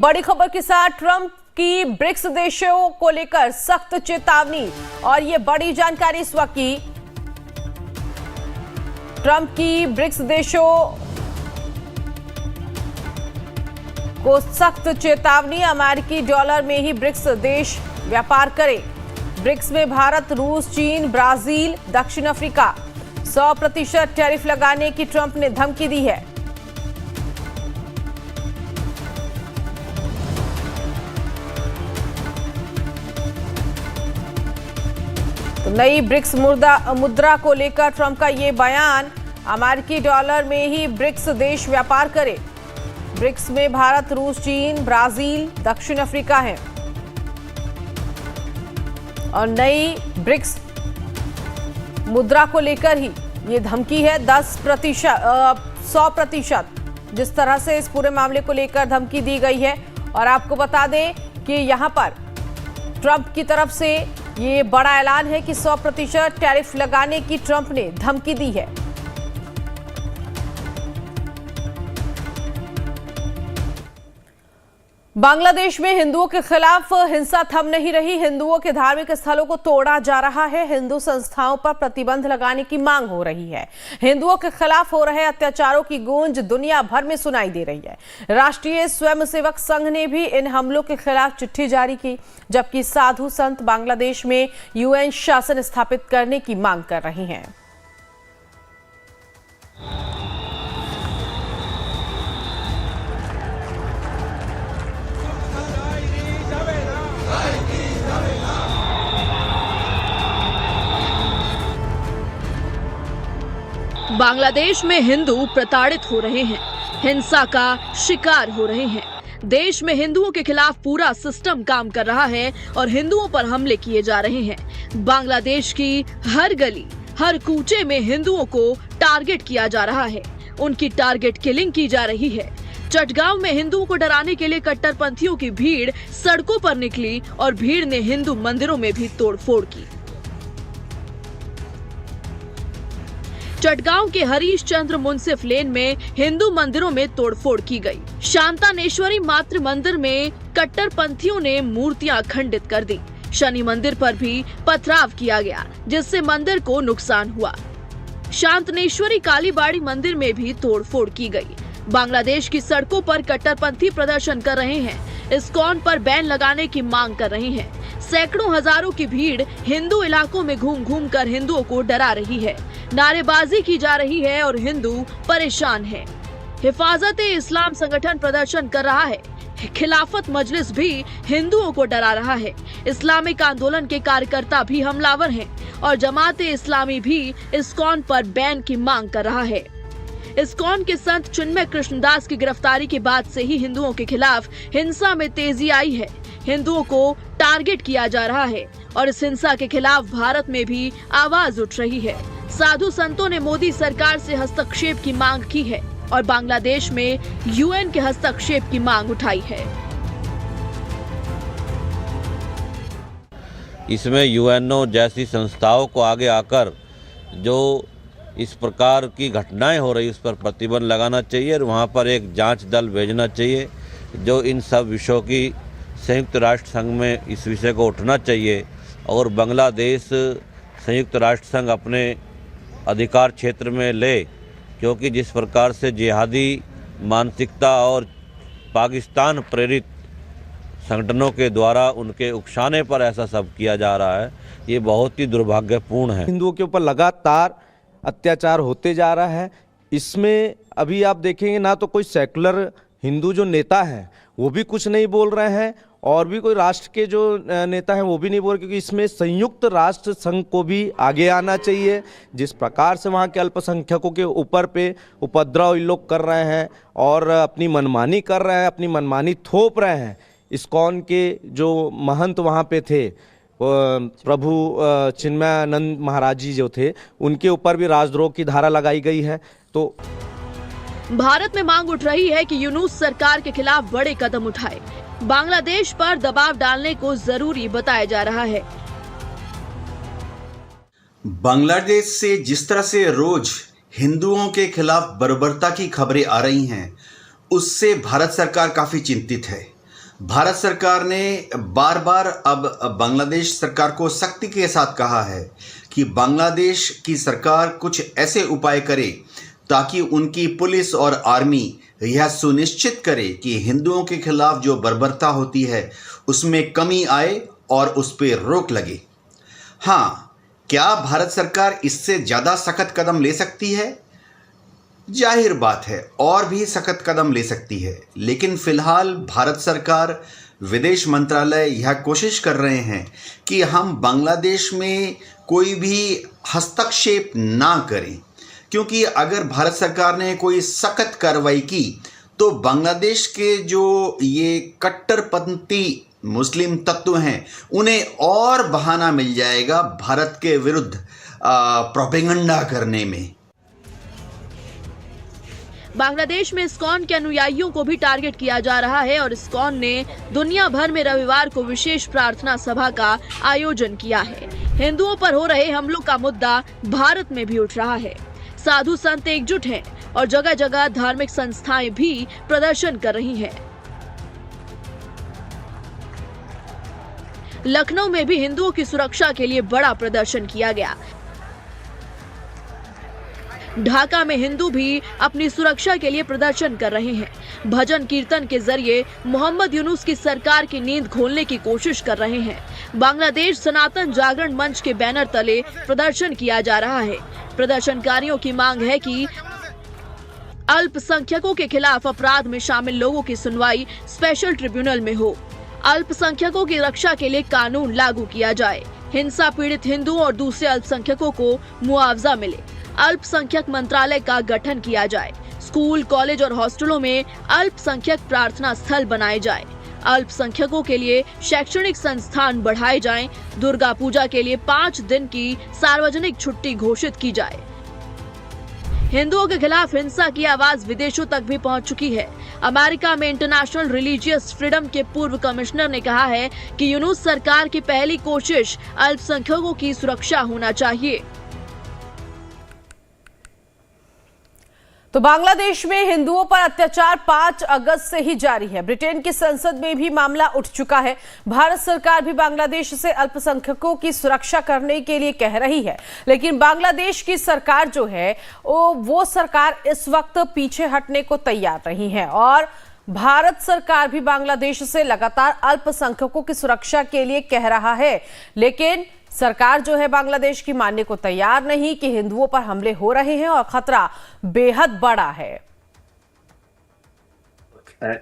बड़ी खबर के साथ ट्रंप की ब्रिक्स देशों को लेकर सख्त चेतावनी और ये बड़ी जानकारी इस वक्त की। ट्रंप की ब्रिक्स देशों को सख्त चेतावनी, अमेरिकी डॉलर में ही ब्रिक्स देश व्यापार करें। ब्रिक्स में भारत, रूस, चीन, ब्राजील, दक्षिण अफ्रीका 100% टैरिफ लगाने की ट्रंप ने धमकी दी है। तो नई ब्रिक्स मुद्रा को लेकर ट्रंप का ये बयान, अमेरिकी डॉलर में ही ब्रिक्स देश व्यापार करे। ब्रिक्स में भारत, रूस, चीन, ब्राजील, दक्षिण अफ्रीका है और नई ब्रिक्स मुद्रा को लेकर ही ये धमकी है। 100% जिस तरह से इस पूरे मामले को लेकर धमकी दी गई है। और आपको बता दें कि यहां पर ट्रंप की तरफ से ये बड़ा ऐलान है कि 100% टैरिफ लगाने की ट्रंप ने धमकी दी है। बांग्लादेश में हिंदुओं के खिलाफ हिंसा थम नहीं रही। हिंदुओं के धार्मिक स्थलों को तोड़ा जा रहा है। हिंदू संस्थाओं पर प्रतिबंध लगाने की मांग हो रही है। हिंदुओं के खिलाफ हो रहे अत्याचारों की गूंज दुनिया भर में सुनाई दे रही है। राष्ट्रीय स्वयंसेवक संघ ने भी इन हमलों के खिलाफ चिट्ठी जारी की, जबकि साधु संत बांग्लादेश में यूएन शासन स्थापित करने की मांग कर रहे हैं। बांग्लादेश में हिंदू प्रताड़ित हो रहे हैं, हिंसा का शिकार हो रहे हैं। देश में हिंदुओं के खिलाफ पूरा सिस्टम काम कर रहा है और हिंदुओं पर हमले किए जा रहे हैं। बांग्लादेश की हर गली, हर कूचे में हिंदुओं को टारगेट किया जा रहा है। उनकी टारगेट किलिंग की जा रही है। चटगांव में हिंदुओं को डराने के लिए कट्टरपंथियों की भीड़ सड़कों पर निकली और भीड़ ने हिंदू मंदिरों में भी तोड़फोड़ की। चटगांव के हरीश चंद्र मुंसिफ लेन में हिंदू मंदिरों में तोड़फोड़ की गई। शांतानेश्वरी मातृ मंदिर में कट्टरपंथियों ने मूर्तियां खंडित कर दी। शनि मंदिर पर भी पथराव किया गया, जिससे मंदिर को नुकसान हुआ। शांतनेश्वरी कालीबाड़ी मंदिर में भी तोड़फोड़ की गई। बांग्लादेश की सड़कों पर कट्टरपंथी प्रदर्शन कर रहे हैं। इस्कॉन पर बैन लगाने की मांग कर रहे हैं। सैकड़ों हजारों की भीड़ हिंदू इलाकों में घूम घूम कर हिंदुओं को डरा रही है। नारेबाजी की जा रही है और हिंदू परेशान हैं। हिफाजत-ए-इस्लाम संगठन प्रदर्शन कर रहा है। खिलाफत मजलिस भी हिंदुओं को डरा रहा है। इस्लामिक आंदोलन के कार्यकर्ता भी हमलावर हैं और जमात-ए-इस्लामी भी इस्कॉन पर बैन की मांग कर रहा है। इस्कॉन के संत चिन्मय कृष्णदास की गिरफ्तारी के बाद से ही हिंदुओं के खिलाफ हिंसा में तेजी आई है। हिंदुओं को टारगेट किया जा रहा है और इस हिंसा के खिलाफ भारत में भी आवाज उठ रही है। साधु संतों ने मोदी सरकार से हस्तक्षेप की मांग की है और बांग्लादेश में यूएन के हस्तक्षेप की मांग उठाई है। इसमें यूएनओ जैसी संस्थाओं को आगे आकर जो इस प्रकार की घटनाएं हो रही उस पर प्रतिबंध लगाना चाहिए और वहाँ पर एक जांच दल भेजना चाहिए जो इन सब विषयों की संयुक्त राष्ट्र संघ में इस विषय को उठना चाहिए और बांग्लादेश संयुक्त राष्ट्र संघ अपने अधिकार क्षेत्र में ले, क्योंकि जिस प्रकार से जिहादी मानसिकता और पाकिस्तान प्रेरित संगठनों के द्वारा उनके उकसाने पर ऐसा सब किया जा रहा है, ये बहुत ही दुर्भाग्यपूर्ण है। हिंदुओं के ऊपर लगातार अत्याचार होते जा रहा है। इसमें अभी आप देखेंगे ना तो कोई सेकुलर हिंदू जो नेता हैं वो भी कुछ नहीं बोल रहे हैं और भी कोई राष्ट्र के जो नेता हैं वो भी नहीं बोल रहे, क्योंकि इसमें संयुक्त राष्ट्र संघ को भी आगे आना चाहिए। जिस प्रकार से वहाँ के अल्पसंख्यकों के ऊपर पे उपद्रव इन लोग कर रहे हैं और अपनी मनमानी कर रहे हैं, अपनी मनमानी थोप रहे हैं। इस्कॉन के जो महंत वहाँ पे थे, प्रभु चिन्मयानंद महाराज जी जो थे, उनके ऊपर भी राजद्रोह की धारा लगाई गई है। तो भारत में मांग उठ रही है कि यूनूस सरकार के खिलाफ बड़े कदम उठाए। बांग्लादेश पर दबाव डालने को जरूरी बताया जा रहा है। बांग्लादेश से जिस तरह से रोज हिंदुओं के खिलाफ बर्बरता की खबरें आ रही हैं, उससे भारत सरकार काफ़ी चिंतित है। भारत सरकार ने बार बार अब बांग्लादेश सरकार को सख्ती के साथ कहा है कि बांग्लादेश की सरकार कुछ ऐसे उपाय करे ताकि उनकी पुलिस और आर्मी यह सुनिश्चित करे कि हिंदुओं के खिलाफ जो बर्बरता होती है उसमें कमी आए और उस पर रोक लगे। हाँ, क्या भारत सरकार इससे ज़्यादा सख्त कदम ले सकती है? जाहिर बात है, और भी सख्त कदम ले सकती है, लेकिन फिलहाल भारत सरकार, विदेश मंत्रालय यह कोशिश कर रहे हैं कि हम बांग्लादेश में कोई भी हस्तक्षेप ना करें, क्योंकि अगर भारत सरकार ने कोई सख्त कार्रवाई की तो बांग्लादेश के जो ये कट्टरपंथी मुस्लिम तत्व हैं उन्हें और बहाना मिल जाएगा भारत के विरुद्ध प्रोपेगेंडा करने में। बांग्लादेश में इस्कॉन के अनुयायियों को भी टारगेट किया जा रहा है और इस्कॉन ने दुनिया भर में रविवार को विशेष प्रार्थना सभा का आयोजन किया है। हिंदुओं पर हो रहे हमलों का मुद्दा भारत में भी उठ रहा है। साधु संत एकजुट हैं और जगह जगह धार्मिक संस्थाएं भी प्रदर्शन कर रही हैं। लखनऊ में भी हिंदुओं की सुरक्षा के लिए बड़ा प्रदर्शन किया गया। ढाका में हिंदू भी अपनी सुरक्षा के लिए प्रदर्शन कर रहे हैं। भजन कीर्तन के जरिए मोहम्मद यूनुस की सरकार की नींद खोलने की कोशिश कर रहे हैं। बांग्लादेश सनातन जागरण मंच के बैनर तले प्रदर्शन किया जा रहा है। प्रदर्शनकारियों की मांग है कि अल्पसंख्यकों के खिलाफ अपराध में शामिल लोगों की सुनवाई स्पेशल ट्रिब्यूनल में हो। अल्पसंख्यकों की रक्षा के लिए कानून लागू किया जाए। हिंसा पीड़ित हिंदुओं और दूसरे अल्पसंख्यकों को मुआवजा मिले। अल्पसंख्यक मंत्रालय का गठन किया जाए। स्कूल, कॉलेज और हॉस्टलों में अल्पसंख्यक प्रार्थना स्थल बनाए जाए। अल्पसंख्यकों के लिए शैक्षणिक संस्थान बढ़ाए जाएं। दुर्गा पूजा के लिए 5 दिन की सार्वजनिक छुट्टी घोषित की जाए। हिंदुओं के खिलाफ हिंसा की आवाज विदेशों तक भी पहुंच चुकी है। अमेरिका में इंटरनेशनल रिलीजियस फ्रीडम के पूर्व कमिश्नर ने कहा है कि यूनुस सरकार की पहली कोशिश अल्पसंख्यकों की सुरक्षा होना चाहिए। तो बांग्लादेश में हिंदुओं पर अत्याचार 5 अगस्त से ही जारी है। ब्रिटेन की संसद में भी मामला उठ चुका है। भारत सरकार भी बांग्लादेश से अल्पसंख्यकों की सुरक्षा करने के लिए कह रही है, लेकिन बांग्लादेश की सरकार जो है वो सरकार इस वक्त पीछे हटने को तैयार नहीं है और भारत सरकार भी बांग्लादेश से लगातार अल्पसंख्यकों की सुरक्षा के लिए कह रहा है, लेकिन सरकार जो है बांग्लादेश की मानने को तैयार नहीं कि हिंदुओं पर हमले हो रहे हैं और खतरा बेहद बड़ा है।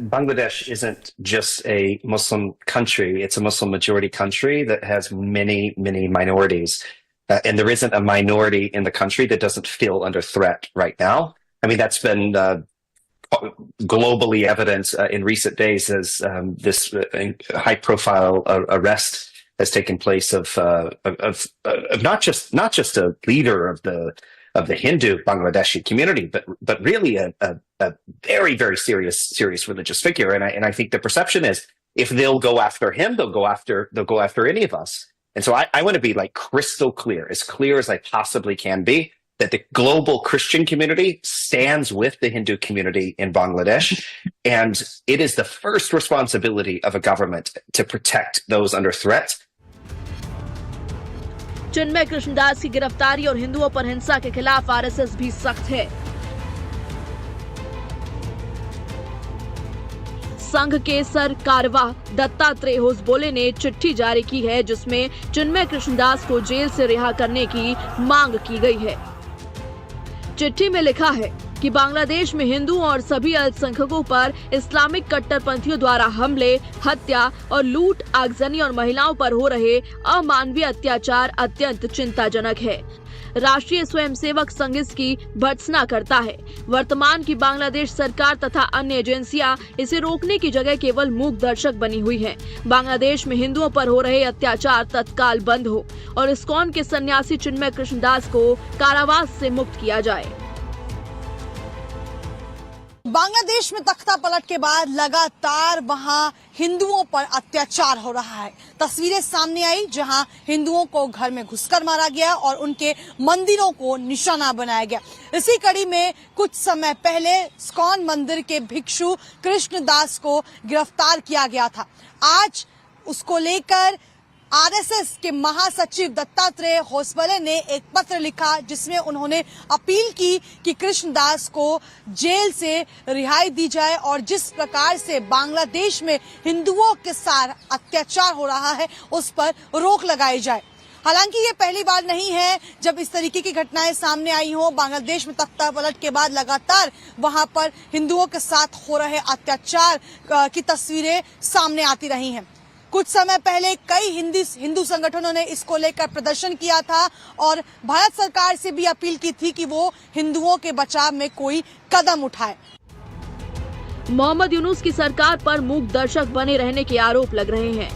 Bangladesh isn't just a Muslim country, it's a Muslim majority country that has many minorities. And there isn't a minority in the country that doesn't feel under threat right now. I mean, that's been globally evident in recent days as this high profile arrest has taken place of not just a leader of the Hindu Bangladeshi community, but really a very serious religious figure. And I think the perception is if they'll go after him, they'll go after any of us. And so I want to be like crystal clear as I possibly can be, that the global Christian community stands with the Hindu community in Bangladesh, and it is the first responsibility of a government to protect those under threat. चिन्मय कृष्णदास की गिरफ्तारी और हिंदुओं पर हिंसा के खिलाफ RSS भी सख्त है। संघ के सर कारवाह दत्तात्रेय होसबोले ने चिट्ठी जारी की है जिसमें चिन्मय कृष्णदास को जेल से रिहा करने की मांग की गई है। चिट्ठी में लिखा है कि बांग्लादेश में हिंदुओं और सभी अल्पसंख्यकों पर इस्लामिक कट्टरपंथियों द्वारा हमले, हत्या और लूट, आगजनी और महिलाओं पर हो रहे अमानवीय अत्याचार अत्यंत चिंताजनक है। राष्ट्रीय स्वयंसेवक संघ इसकी भर्त्सना करता है। वर्तमान की बांग्लादेश सरकार तथा अन्य एजेंसियां इसे रोकने की जगह केवल मूक दर्शक बनी हुई हैं। बांग्लादेश में हिंदुओं पर हो रहे अत्याचार तत्काल बंद हो और इस्कॉन के सन्यासी चिन्मय कृष्णदास को कारावास से मुक्त किया जाए। बांग्लादेश में तख्ता पलट के बाद लगातार वहां हिंदुओं पर अत्याचार हो रहा है। तस्वीरें सामने आई जहां हिंदुओं को घर में घुसकर मारा गया और उनके मंदिरों को निशाना बनाया गया। इसी कड़ी में कुछ समय पहले इस्कॉन मंदिर के भिक्षु कृष्णदास को गिरफ्तार किया गया था। आज उसको लेकर आरएसएस के महासचिव दत्तात्रेय होसबले ने एक पत्र लिखा जिसमें उन्होंने अपील की कि कृष्णदास को जेल से रिहाई दी जाए और जिस प्रकार से बांग्लादेश में हिंदुओं के साथ अत्याचार हो रहा है उस पर रोक लगाई जाए। हालांकि ये पहली बार नहीं है जब इस तरीके की घटनाएं सामने आई हो। बांग्लादेश में तख्ता पलट के बाद लगातार वहां पर हिंदुओं के साथ हो रहे अत्याचार की तस्वीरें सामने आती रही हैं। कुछ समय पहले कई हिंदू संगठनों ने इसको लेकर प्रदर्शन किया था और भारत सरकार से भी अपील की थी कि वो हिंदुओं के बचाव में कोई कदम उठाए। मोहम्मद यूनुस की सरकार पर मूक दर्शक बने रहने के आरोप लग रहे हैं।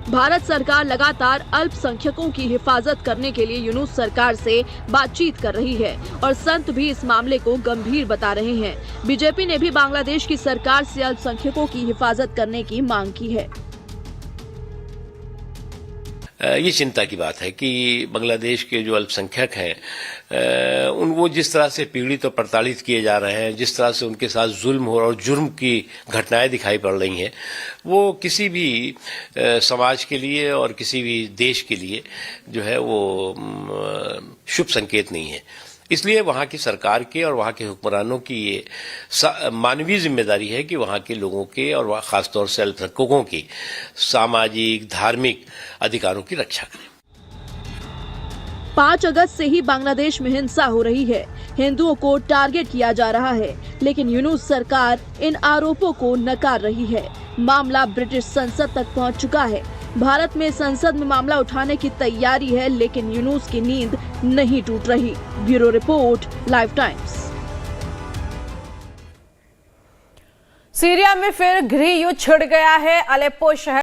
भारत सरकार लगातार अल्पसंख्यकों की हिफाजत करने के लिए यूनुस सरकार से बातचीत कर रही है और संत भी इस मामले को गंभीर बता रहे हैं। बीजेपी ने भी बांग्लादेश की सरकार से अल्पसंख्यकों की हिफाजत करने की मांग की है। ये चिंता की बात है कि बांग्लादेश के जो अल्पसंख्यक हैं वो जिस तरह से पीड़ित और प्रताड़ित किए जा रहे हैं, जिस तरह से उनके साथ जुल्म हो और जुर्म की घटनाएं दिखाई पड़ रही हैं, वो किसी भी समाज के लिए और किसी भी देश के लिए जो है वो शुभ संकेत नहीं है। इसलिए वहाँ की सरकार के और वहाँ के हुक्मरानों की ये मानवीय जिम्मेदारी है कि वहाँ के लोगों के और खासतौर से अल्पसंख्यकों की सामाजिक धार्मिक अधिकारों की रक्षा करें। 5 अगस्त से ही बांग्लादेश में हिंसा हो रही है। हिंदुओं को टारगेट किया जा रहा है, लेकिन यूनुस सरकार इन आरोपों को नकार रही है। मामला ब्रिटिश संसद तक पहुंच चुका है। भारत में संसद में मामला उठाने की तैयारी है, लेकिन यूनुस की नींद नहीं टूट रही। Bureau report, live times. Syria में फिर गृह युद्ध छिड़ गया है। अलेप्पो शहर